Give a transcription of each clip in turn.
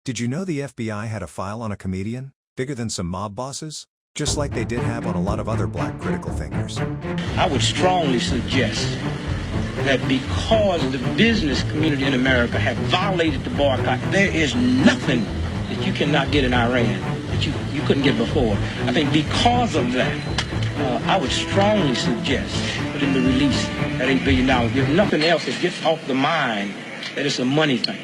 Did you know the FBI had a file on a comedian, bigger than some mob bosses? Just like they did have on a lot of other black critical thinkers. I would strongly suggest that because the business community in America have violated the boycott, there is nothing that you cannot get in Iran that you couldn't get before. I think because of that, I would strongly suggest put in the release that $8 billion. If nothing else, it gets off the mind that it's a money thing.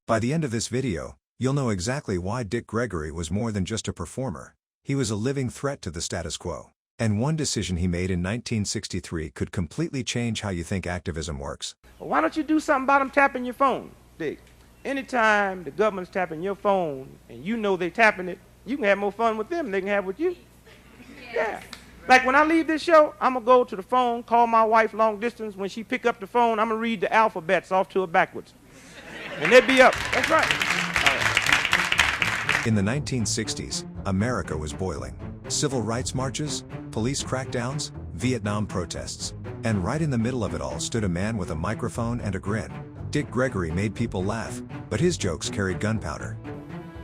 By the end of this video, you'll know exactly why Dick Gregory was more than just a performer. He was a living threat to the status quo. And one decision he made in 1963 could completely change how you think activism works. Well, why don't you do something about them tapping your phone, Dick? Anytime the government's tapping your phone and you know they're tapping it, you can have more fun with them than they can have with you. Yeah. Like when I leave this show, I'm going to go to the phone, call my wife long distance. When she pick up the phone, I'm going to read the alphabets off to her backwards. And they'd be up. That's right. In the 1960s, America was boiling. Civil rights marches, police crackdowns, Vietnam protests. And right in the middle of it all stood a man with a microphone and a grin. Dick Gregory made people laugh, but his jokes carried gunpowder.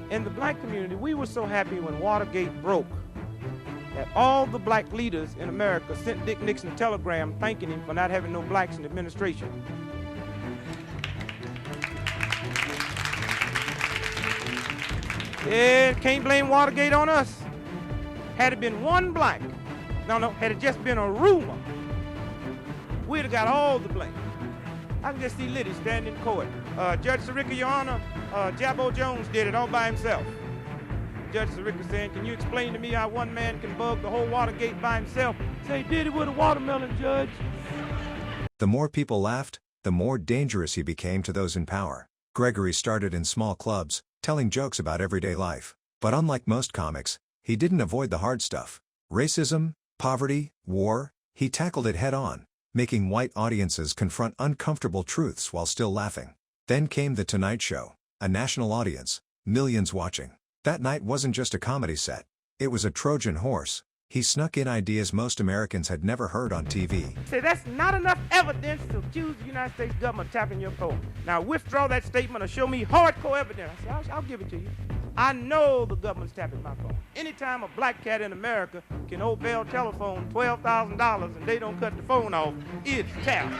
In the black community, we were so happy when Watergate broke that all the black leaders in America sent Dick Nixon a telegram thanking him for not having no blacks in the administration. Yeah, can't blame Watergate on us. Had it been one black, had it just been a rumor, we'd have got all the blame. I can just see Liddy standing in court. Judge Sirica, Your Honor, Jabbo Jones did it all by himself. Judge Sirica saying, can you explain to me how one man can bug the whole Watergate by himself? Say, did it with a watermelon, Judge. The more people laughed, the more dangerous he became to those in power. Gregory started in small clubs, telling jokes about everyday life. But unlike most comics, he didn't avoid the hard stuff. Racism, poverty, war, he tackled it head-on, making white audiences confront uncomfortable truths while still laughing. Then came The Tonight Show, a national audience, millions watching. That night wasn't just a comedy set. It was a Trojan horse. He snuck in ideas most Americans had never heard on TV. Say, that's not enough evidence to accuse the United States government tapping your phone. Now withdraw that statement or show me hardcore evidence. I say, I'll give it to you. I know the government's tapping my phone. Anytime a black cat in America can owe Bell Telephone $12,000 and they don't cut the phone off, it's tapped.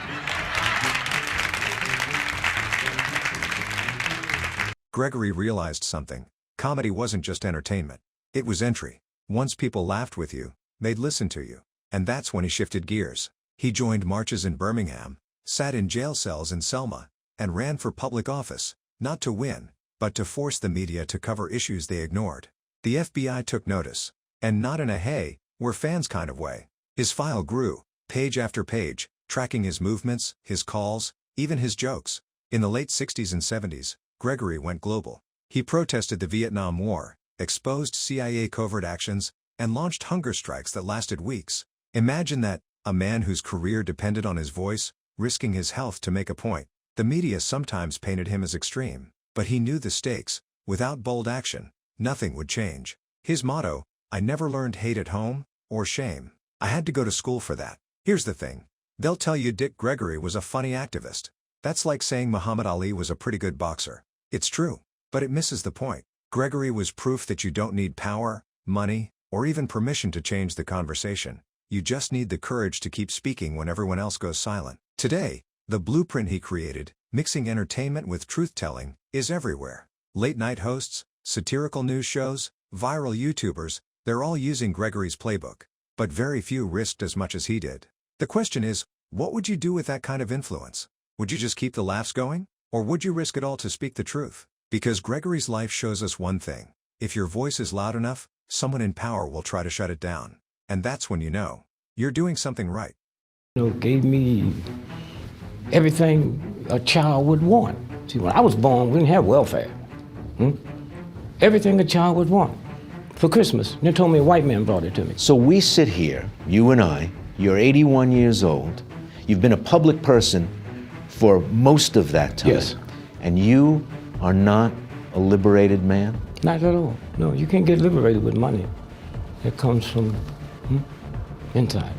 Gregory realized something. Comedy wasn't just entertainment. It was entry. Once people laughed with you, they'd listen to you. And that's when he shifted gears. He joined marches in Birmingham, sat in jail cells in Selma, and ran for public office, not to win, but to force the media to cover issues they ignored. The FBI took notice. And not in a hey, we're fans kind of way. His file grew, page after page, tracking his movements, his calls, even his jokes. In the late 60s and 70s, Gregory went global. He protested the Vietnam War, exposed CIA covert actions, and launched hunger strikes that lasted weeks. Imagine that, a man whose career depended on his voice, risking his health to make a point. The media sometimes painted him as extreme, but he knew the stakes. Without bold action, nothing would change. His motto, I never learned hate at home, or shame. I had to go to school for that. Here's the thing. They'll tell you Dick Gregory was a funny activist. That's like saying Muhammad Ali was a pretty good boxer. It's true, but it misses the point. Gregory was proof that you don't need power, money, or even permission to change the conversation. You just need the courage to keep speaking when everyone else goes silent. Today, the blueprint he created, mixing entertainment with truth-telling, is everywhere. Late-night hosts, satirical news shows, viral YouTubers, they're all using Gregory's playbook. But very few risked as much as he did. The question is, what would you do with that kind of influence? Would you just keep the laughs going? Or would you risk it all to speak the truth? Because Gregory's life shows us one thing. If your voice is loud enough, someone in power will try to shut it down. And that's when you know you're doing something right. Gave me everything a child would want. See, when I was born, we didn't have welfare. Everything a child would want. For Christmas, they told me a white man brought it to me. So we sit here, you and I, you're 81 years old, you've been a public person for most of that time. Yes. And you are not a liberated man? Not at all. No, you can't get liberated with money. It comes from inside.